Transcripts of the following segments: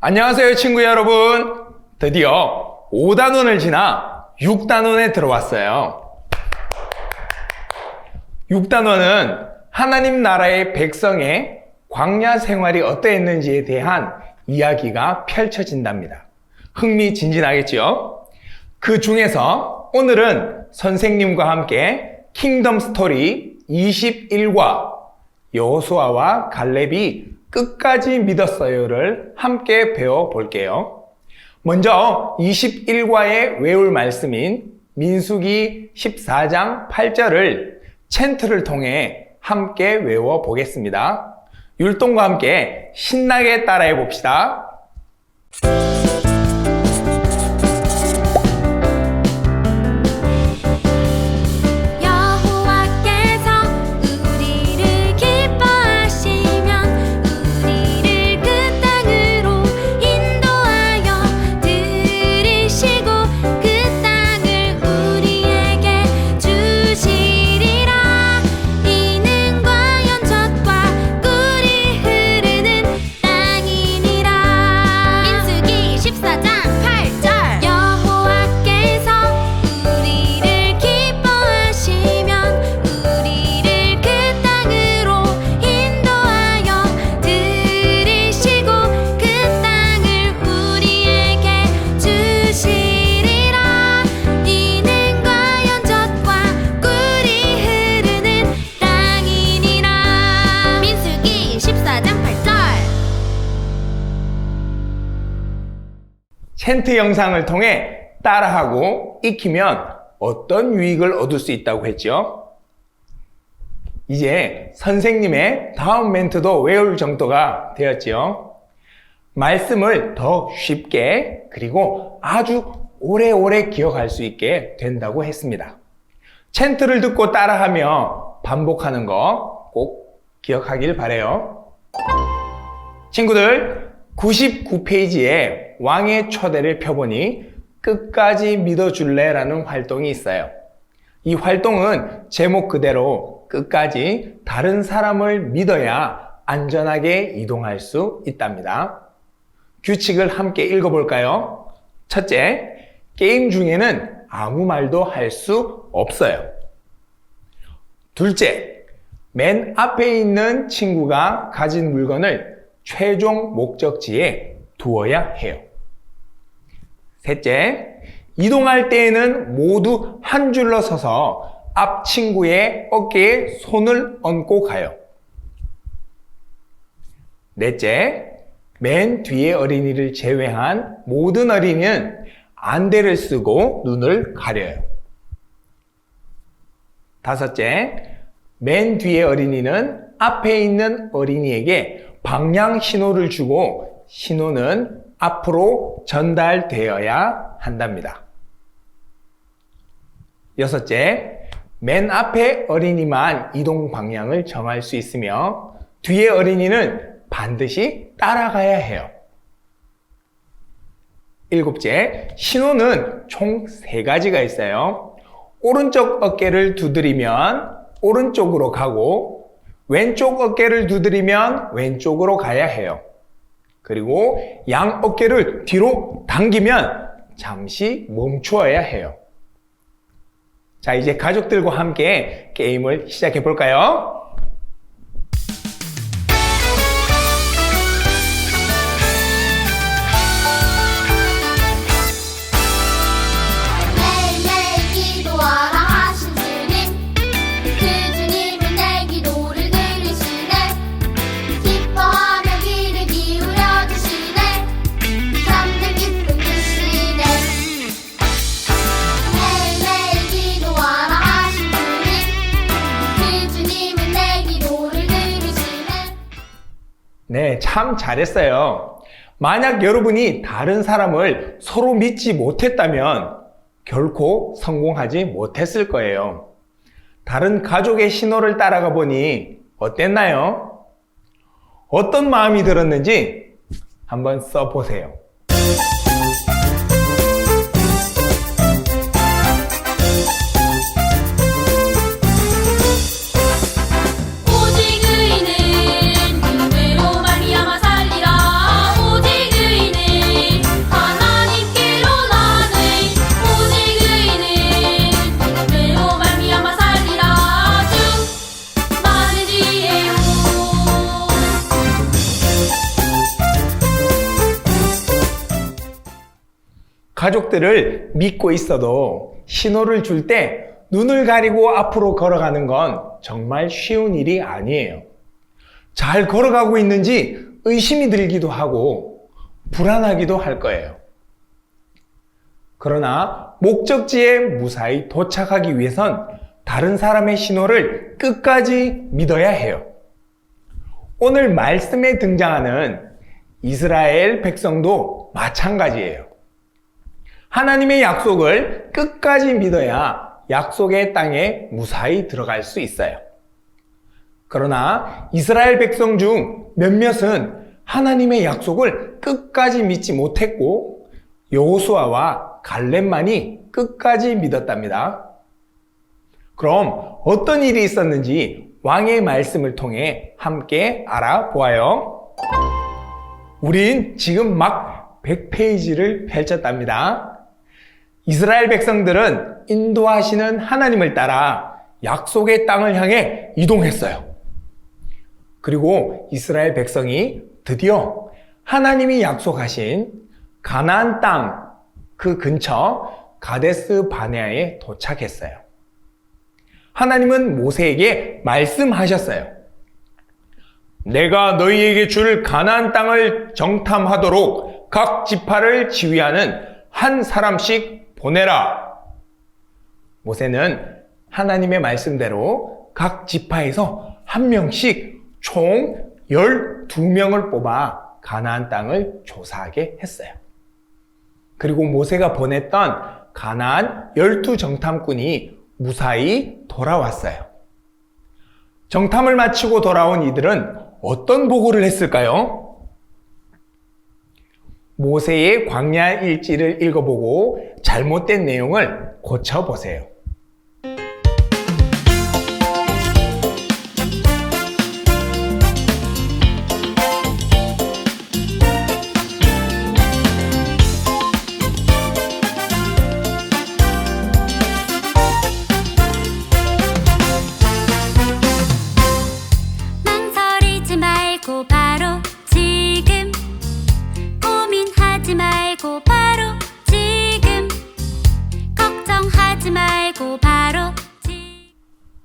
안녕하세요 친구 여러분. 드디어 5단원을 지나 6단원에 들어왔어요. 6단원은 하나님 나라의 백성의 광야 생활이 어떠했는지에 대한 이야기가 펼쳐진답니다. 흥미진진하겠죠? 그 중에서 오늘은 선생님과 함께 킹덤 스토리 21과 여호수아와 갈렙이 끝까지 믿었어요를 함께 배워볼게요. 먼저 21과의 외울 말씀인 민수기 14장 8절을 챈트를 통해 함께 외워보겠습니다. 율동과 함께 신나게 따라해 봅시다. 챈트 영상을 통해 따라하고 익히면 어떤 유익을 얻을 수 있다고 했죠? 이제 선생님의 다음 멘트도 외울 정도가 되었지요. 말씀을 더 쉽게 그리고 아주 오래오래 기억할 수 있게 된다고 했습니다. 챈트를 듣고 따라하며 반복하는 거 꼭 기억하길 바라요. 친구들, 99페이지에 왕의 초대를 펴보니 끝까지 믿어줄래? 라는 활동이 있어요. 이 활동은 제목 그대로 끝까지 다른 사람을 믿어야 안전하게 이동할 수 있답니다. 규칙을 함께 읽어볼까요? 첫째, 게임 중에는 아무 말도 할 수 없어요. 둘째, 맨 앞에 있는 친구가 가진 물건을 최종 목적지에 두어야 해요. 셋째, 이동할 때에는 모두 한 줄로 서서 앞 친구의 어깨에 손을 얹고 가요. 넷째, 맨 뒤에 어린이를 제외한 모든 어린이는 안대를 쓰고 눈을 가려요. 다섯째, 맨 뒤에 어린이는 앞에 있는 어린이에게 방향 신호를 주고 신호는 앞으로 전달되어야 한답니다. 여섯째, 맨 앞에 어린이만 이동 방향을 정할 수 있으며 뒤에 어린이는 반드시 따라가야 해요. 일곱째, 신호는 총 3가지가 있어요. 오른쪽 어깨를 두드리면 오른쪽으로 가고 왼쪽 어깨를 두드리면 왼쪽으로 가야 해요. 그리고 양 어깨를 뒤로 당기면 잠시 멈추어야 해요. 자, 이제 가족들과 함께 게임을 시작해 볼까요? 네, 참 잘했어요. 만약 여러분이 다른 사람을 서로 믿지 못했다면 결코 성공하지 못했을 거예요. 다른 가족의 신호를 따라가 보니 어땠나요? 어떤 마음이 들었는지 한번 써보세요. 오직 의인은 믿음으로 말미암아 살리라. 오직 의인은 가족들을 믿고 있어도 신호를 줄 때 눈을 가리고 앞으로 걸어가는 건 정말 쉬운 일이 아니에요. 잘 걸어가고 있는지 의심이 들기도 하고 불안하기도 할 거예요. 그러나 목적지에 무사히 도착하기 위해선 다른 사람의 신호를 끝까지 믿어야 해요. 오늘 말씀에 등장하는 이스라엘 백성도 마찬가지예요. 하나님의 약속을 끝까지 믿어야 약속의 땅에 무사히 들어갈 수 있어요. 그러나 이스라엘 백성 중 몇몇은 하나님의 약속을 끝까지 믿지 못했고 여호수아와 갈렙만이 끝까지 믿었답니다. 그럼 어떤 일이 있었는지 왕의 말씀을 통해 함께 알아보아요. 우린 지금 막 100페이지를 펼쳤답니다. 이스라엘 백성들은 인도하시는 하나님을 따라 약속의 땅을 향해 이동했어요. 그리고 이스라엘 백성이 드디어 하나님이 약속하신 가나안 땅 그 근처 가데스 바네아에 도착했어요. 하나님은 모세에게 말씀하셨어요. 내가 너희에게 줄 가나안 땅을 정탐하도록 각 지파를 지휘하는 한 사람씩 보내라. 모세는 하나님의 말씀대로 각 지파에서 한 명씩 총 12명을 뽑아 가나안 땅을 조사하게 했어요. 그리고 모세가 보냈던 가나안 12정탐꾼이 무사히 돌아왔어요. 정탐을 마치고 돌아온 이들은 어떤 보고를 했을까요? 모세의 광야 일지를 읽어보고 잘못된 내용을 고쳐보세요. 망설이지 말고 바로 지금, 고민하지 말고 바로 지금, 걱정하지 말고 바로 지금.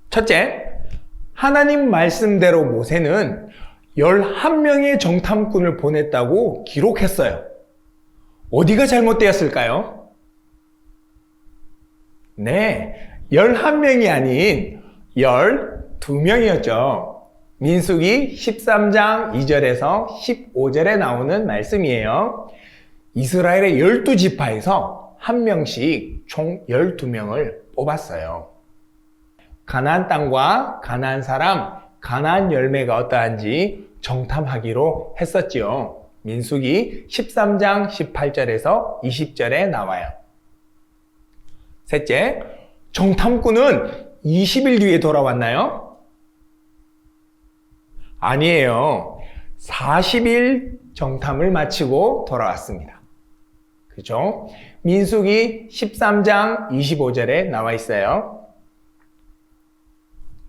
첫째, 하나님 말씀대로 모세는 11명의 정탐꾼을 보냈다고 기록했어요. 어디가 잘못되었을까요? 네, 11명이 아닌 12명이었죠. 민수기 13장 2절에서 15절에 나오는 말씀이에요. 이스라엘의 12지파에서 한 명씩 총 12명을 뽑았어요. 가나안 땅과 가나안 사람, 가나안 열매가 어떠한지 정탐하기로 했었지요. 민수기 13장 18절에서 20절에 나와요. 셋째, 정탐꾼은 20일 뒤에 돌아왔나요? 아니에요. 40일 정탐을 마치고 돌아왔습니다. 그죠? 민수기 13장 25절에 나와 있어요.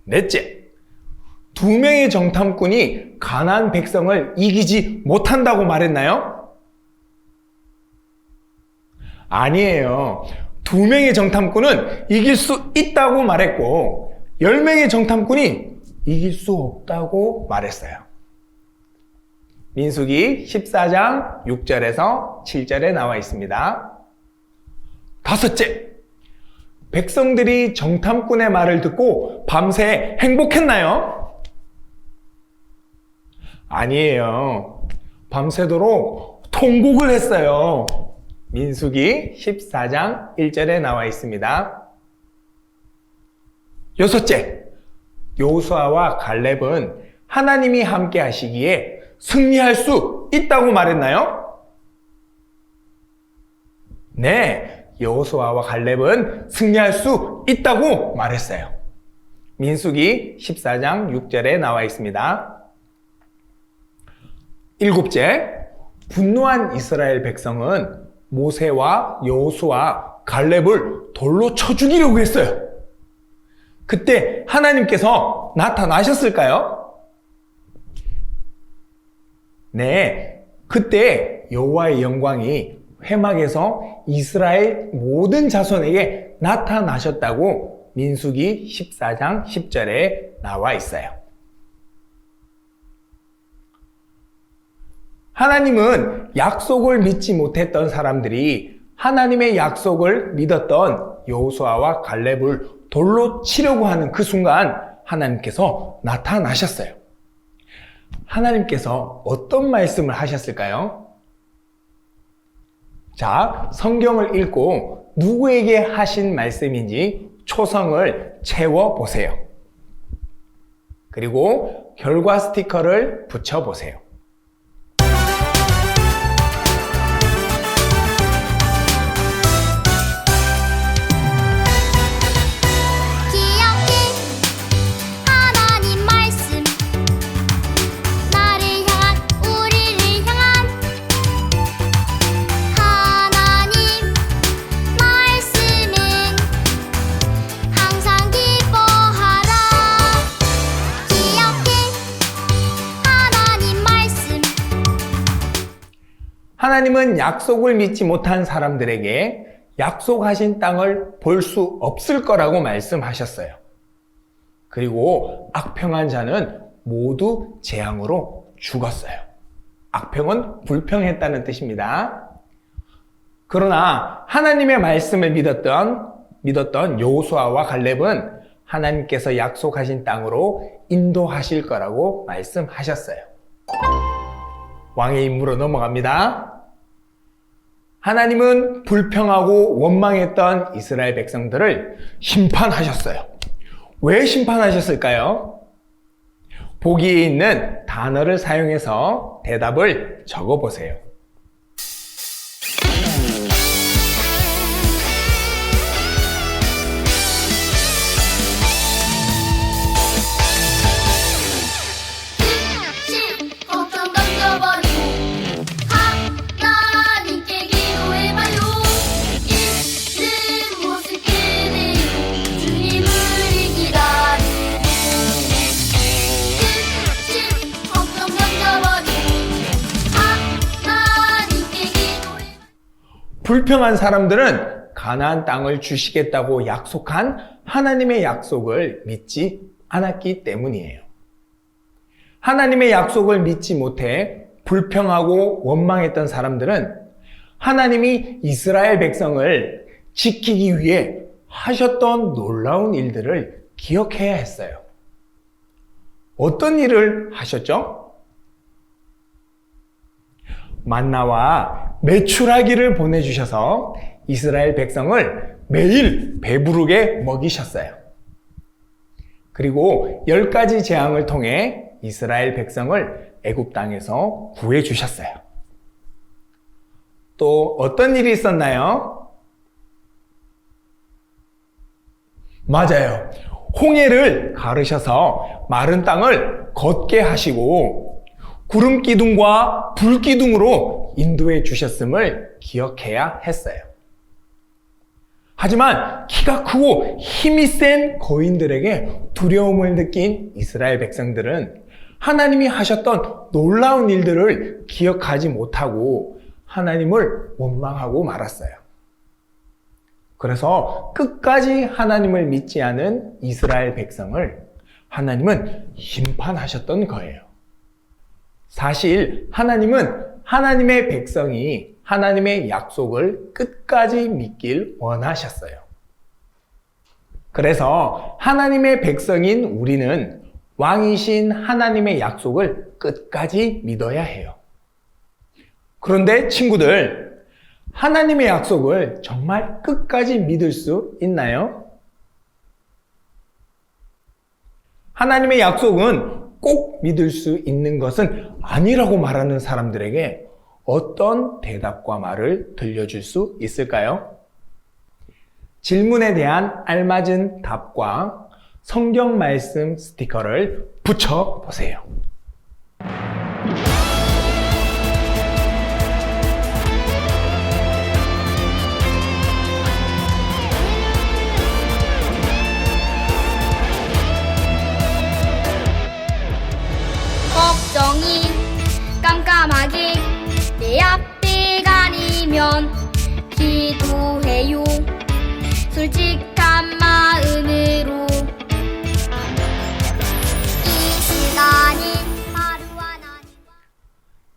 넷째, 2명의 정탐꾼이 가나안 백성을 이기지 못한다고 말했나요? 아니에요. 2명의 정탐꾼은 이길 수 있다고 말했고 10명의 정탐꾼이 이길 수 없다고 말했어요. 민수기 14장 6절에서 7절에 나와 있습니다. 다섯째, 백성들이 정탐꾼의 말을 듣고 밤새 행복했나요? 아니에요. 밤새도록 통곡을 했어요. 민수기 14장 1절에 나와 있습니다. 여섯째, 여호수아와 갈렙은 하나님이 함께 하시기에 승리할 수 있다고 말했나요? 네, 여호수아와 갈렙은 승리할 수 있다고 말했어요. 민수기 14장 6절에 나와 있습니다. 일곱째, 분노한 이스라엘 백성은 모세와 여호수아, 갈렙을 돌로 쳐 죽이려고 했어요. 그때 하나님께서 나타나셨을까요? 네, 그때 여호와의 영광이 회막에서 이스라엘 모든 자손에게 나타나셨다고 민수기 14장 10절에 나와 있어요. 하나님은 약속을 믿지 못했던 사람들이 하나님의 약속을 믿었던 여호수아와 갈렙을 돌로 치려고 하는 그 순간 하나님께서 나타나셨어요. 하나님께서 어떤 말씀을 하셨을까요? 자, 성경을 읽고 누구에게 하신 말씀인지 초성을 채워 보세요. 그리고 결과 스티커를 붙여 보세요. 하나님은 약속을 믿지 못한 사람들에게 약속하신 땅을 볼 수 없을 거라고 말씀하셨어요. 그리고 악평한 자는 모두 재앙으로 죽었어요. 악평은 불평했다는 뜻입니다. 그러나 하나님의 말씀을 믿었던 여호수아와 갈렙은 하나님께서 약속하신 땅으로 인도하실 거라고 말씀하셨어요. 왕의 임무로 넘어갑니다. 하나님은 불평하고 원망했던 이스라엘 백성들을 심판하셨어요. 왜 심판하셨을까요? 보기에 있는 단어를 사용해서 대답을 적어보세요. 불평한 사람들은 가나안 땅을 주시겠다고 약속한 하나님의 약속을 믿지 않았기 때문이에요. 하나님의 약속을 믿지 못해 불평하고 원망했던 사람들은 하나님이 이스라엘 백성을 지키기 위해 하셨던 놀라운 일들을 기억해야 했어요. 어떤 일을 하셨죠? 만나와 메추라기를 보내주셔서 이스라엘 백성을 매일 배부르게 먹이셨어요. 그리고 10가지 재앙을 통해 이스라엘 백성을 애굽 땅에서 구해주셨어요. 또 어떤 일이 있었나요? 맞아요. 홍해를 가르셔서 마른 땅을 걷게 하시고 구름 기둥과 불 기둥으로 인도해 주셨음을 기억해야 했어요. 하지만 키가 크고 힘이 센 거인들에게 두려움을 느낀 이스라엘 백성들은 하나님이 하셨던 놀라운 일들을 기억하지 못하고 하나님을 원망하고 말았어요. 그래서 끝까지 하나님을 믿지 않은 이스라엘 백성을 하나님은 심판하셨던 거예요. 사실 하나님은 하나님의 백성이 하나님의 약속을 끝까지 믿길 원하셨어요. 그래서 하나님의 백성인 우리는 왕이신 하나님의 약속을 끝까지 믿어야 해요. 그런데 친구들, 하나님의 약속을 정말 끝까지 믿을 수 있나요? 하나님의 약속은 꼭 믿을 수 있는 것은 아니라고 말하는 사람들에게 어떤 대답과 말을 들려줄 수 있을까요? 질문에 대한 알맞은 답과 성경 말씀 스티커를 붙여 보세요. 걱정이 깜깜하게 내 앞에 가리면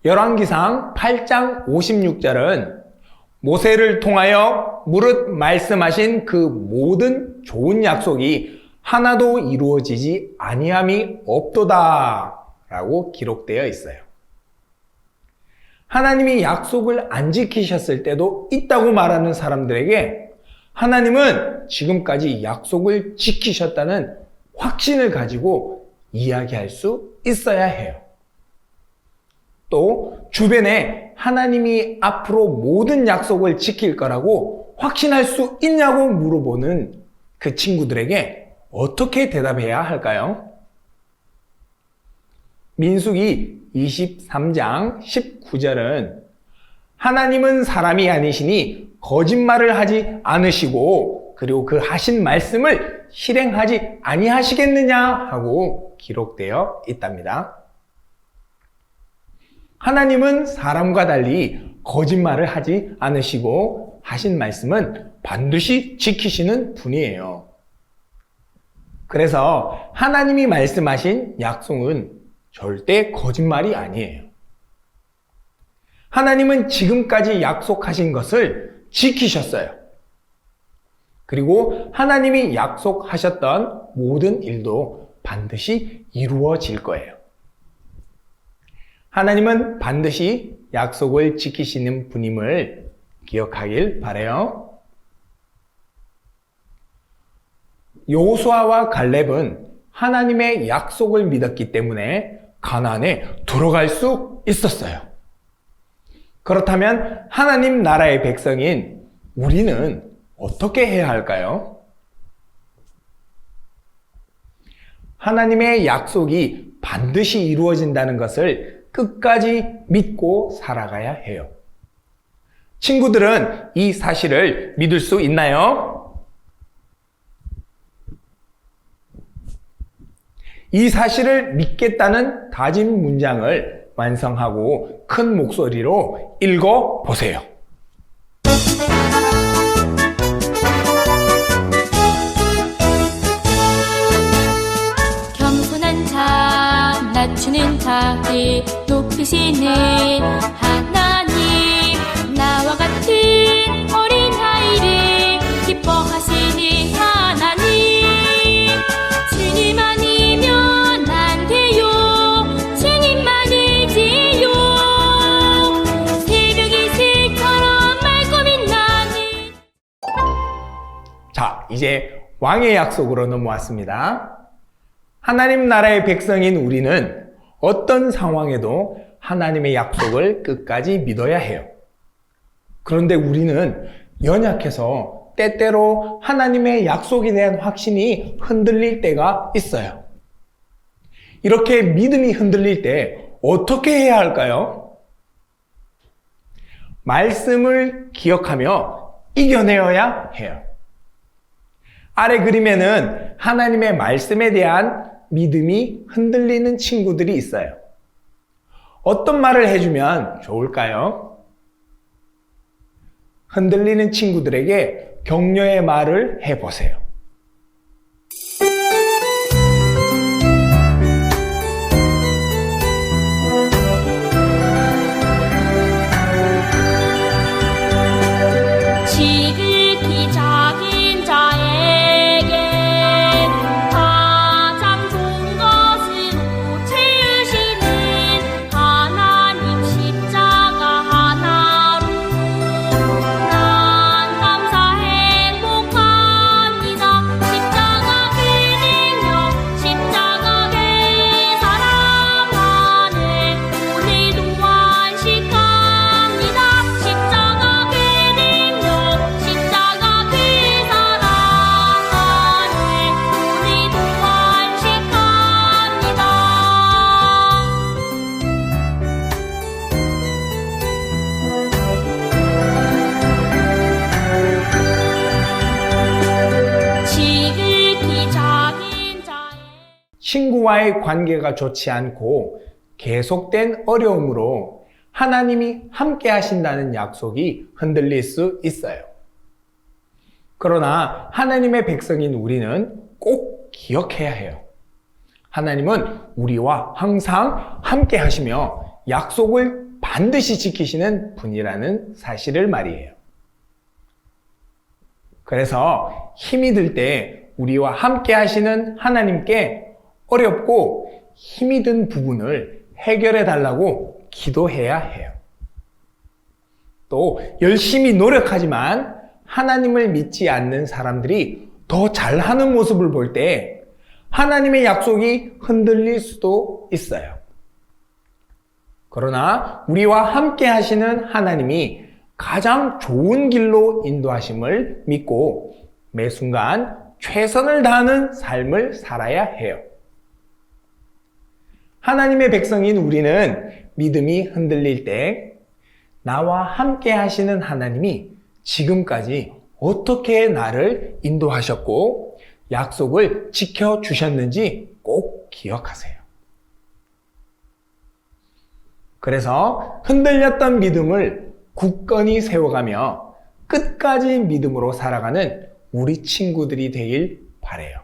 열왕기상 8장 56절은 모세를 통하여 무릇 말씀하신 그 모든 좋은 약속이 하나도 이루어지지 아니함이 없도다 라고 기록되어 있어요. 하나님이 약속을 안 지키셨을 때도 있다고 말하는 사람들에게 하나님은 지금까지 약속을 지키셨다는 확신을 가지고 이야기할 수 있어야 해요. 또 주변에 하나님이 앞으로 모든 약속을 지킬 거라고 확신할 수 있냐고 물어보는 그 친구들에게 어떻게 대답해야 할까요? 민수기 23장 19절은 하나님은 사람이 아니시니 거짓말을 하지 않으시고 그리고 그 하신 말씀을 실행하지 아니하시겠느냐 하고 기록되어 있답니다. 하나님은 사람과 달리 거짓말을 하지 않으시고 하신 말씀은 반드시 지키시는 분이에요. 그래서 하나님이 말씀하신 약속은 절대 거짓말이 아니에요. 하나님은 지금까지 약속하신 것을 지키셨어요. 그리고 하나님이 약속하셨던 모든 일도 반드시 이루어질 거예요. 하나님은 반드시 약속을 지키시는 분임을 기억하길 바라요. 여호수아와 갈렙은 하나님의 약속을 믿었기 때문에 가나안에 들어갈 수 있었어요. 그렇다면 하나님 나라의 백성인 우리는 어떻게 해야 할까요? 하나님의 약속이 반드시 이루어진다는 것을 끝까지 믿고 살아가야 해요. 친구들은 이 사실을 믿을 수 있나요? 이 사실을 믿겠다는 다짐 문장을 완성하고 큰 목소리로 읽어 보세요. 겸손한 자, 낮추는 자를 높이시는 하나님, 나와 같은 어린 아이를 기뻐하시는 하나님, 주님 아니면 안 돼요. 주님만이지요. 새벽 이슬처럼 맑고 빛나는. 자, 이제 왕의 약속으로 넘어왔습니다. 하나님 나라의 백성인 우리는 어떤 상황에도 하나님의 약속을 끝까지 믿어야 해요. 그런데 우리는 연약해서 때때로 하나님의 약속에 대한 확신이 흔들릴 때가 있어요. 이렇게 믿음이 흔들릴 때 어떻게 해야 할까요? 말씀을 기억하며 이겨내어야 해요. 아래 그림에는 하나님의 말씀에 대한 믿음이 흔들리는 친구들이 있어요. 어떤 말을 해주면 좋을까요? 흔들리는 친구들에게 격려의 말을 해보세요. 지극히 작은 자에게 가장 좋은 것으로 채우시는 하나님 십자가 하나로 난 감사 행복합니다. 십자가 그 능력, 십자가 그 사랑 안에 오늘도 안식합니다. 십자가 그 능력, 십자가 그 사랑 안에 오늘도 안식합니다. 지극히 작은 자의 친구와의 관계가 좋지 않고 계속된 어려움으로 하나님이 함께 하신다는 약속이 흔들릴 수 있어요. 그러나 하나님의 백성인 우리는 꼭 기억해야 해요. 하나님은 우리와 항상 함께 하시며 약속을 반드시 지키시는 분이라는 사실을 말이에요. 그래서 힘이 들 때 우리와 함께 하시는 하나님께 어렵고 힘이 든 부분을 해결해 달라고 기도해야 해요. 또 열심히 노력하지만 하나님을 믿지 않는 사람들이 더 잘하는 모습을 볼 때 하나님의 약속이 흔들릴 수도 있어요. 그러나 우리와 함께 하시는 하나님이 가장 좋은 길로 인도하심을 믿고 매 순간 최선을 다하는 삶을 살아야 해요. 하나님의 백성인 우리는 믿음이 흔들릴 때 나와 함께 하시는 하나님이 지금까지 어떻게 나를 인도하셨고 약속을 지켜주셨는지 꼭 기억하세요. 그래서 흔들렸던 믿음을 굳건히 세워가며 끝까지 믿음으로 살아가는 우리 친구들이 되길 바라요.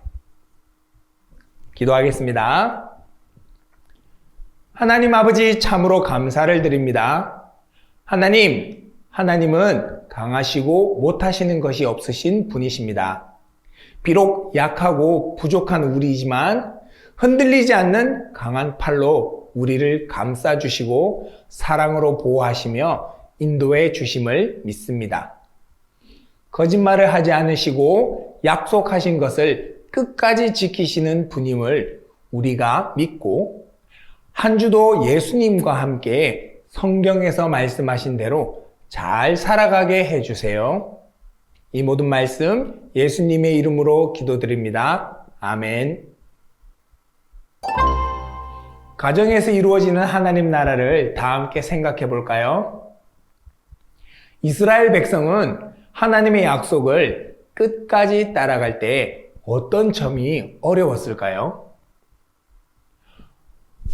기도하겠습니다. 하나님 아버지 참으로 감사를 드립니다. 하나님은 강하시고 못하시는 것이 없으신 분이십니다. 비록 약하고 부족한 우리이지만 흔들리지 않는 강한 팔로 우리를 감싸주시고 사랑으로 보호하시며 인도해 주심을 믿습니다. 거짓말을 하지 않으시고 약속하신 것을 끝까지 지키시는 분임을 우리가 믿고 한 주도 예수님과 함께 성경에서 말씀하신 대로 잘 살아가게 해주세요. 이 모든 말씀 예수님의 이름으로 기도드립니다. 아멘. 가정에서 이루어지는 하나님 나라를 다 함께 생각해 볼까요? 이스라엘 백성은 하나님의 약속을 끝까지 따라갈 때 어떤 점이 어려웠을까요?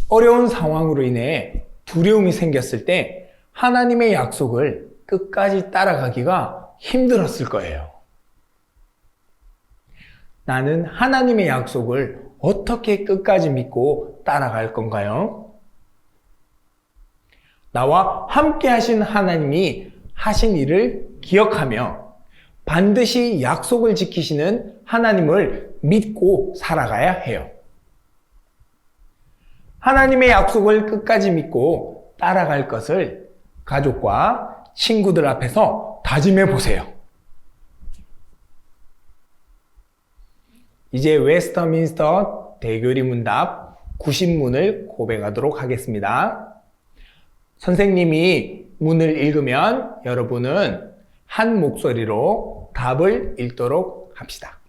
어려운 상황으로 인해 두려움이 생겼을 때 하나님의 약속을 끝까지 따라가기가 힘들었을 거예요. 나는 하나님의 약속을 어떻게 끝까지 믿고 따라갈 건가요? 나와 함께 하신 하나님이 하신 일을 기억하며 반드시 약속을 지키시는 하나님을 믿고 살아가야 해요. 하나님의 약속을 끝까지 믿고 따라갈 것을 가족과 친구들 앞에서 다짐해 보세요. 이제 웨스터민스터 대교리 문답 90문을 고백하도록 하겠습니다. 선생님이 문을 읽으면 여러분은 한 목소리로 답을 읽도록 합시다.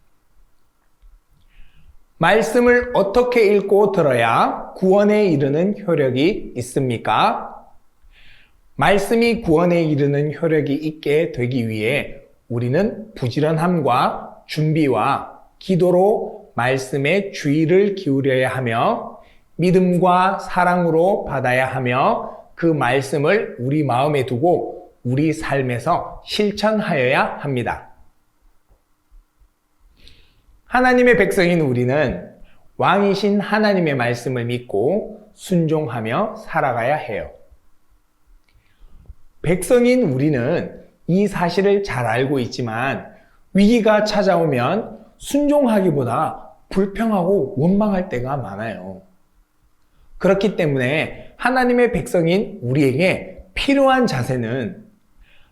말씀을 어떻게 읽고 들어야 구원에 이르는 효력이 있습니까? 말씀이 구원에 이르는 효력이 있게 되기 위해 우리는 부지런함과 준비와 기도로 말씀에 주의를 기울여야 하며 믿음과 사랑으로 받아야 하며 그 말씀을 우리 마음에 두고 우리 삶에서 실천하여야 합니다. 하나님의 백성인 우리는 왕이신 하나님의 말씀을 믿고 순종하며 살아가야 해요. 백성인 우리는 이 사실을 잘 알고 있지만 위기가 찾아오면 순종하기보다 불평하고 원망할 때가 많아요. 그렇기 때문에 하나님의 백성인 우리에게 필요한 자세는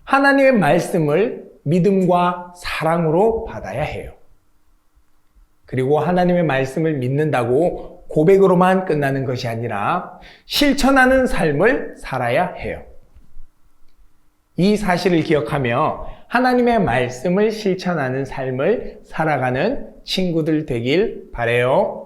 하나님의 말씀을 믿음과 사랑으로 받아야 해요. 그리고 하나님의 말씀을 믿는다고 고백으로만 끝나는 것이 아니라 실천하는 삶을 살아야 해요. 이 사실을 기억하며 하나님의 말씀을 실천하는 삶을 살아가는 친구들 되길 바라요.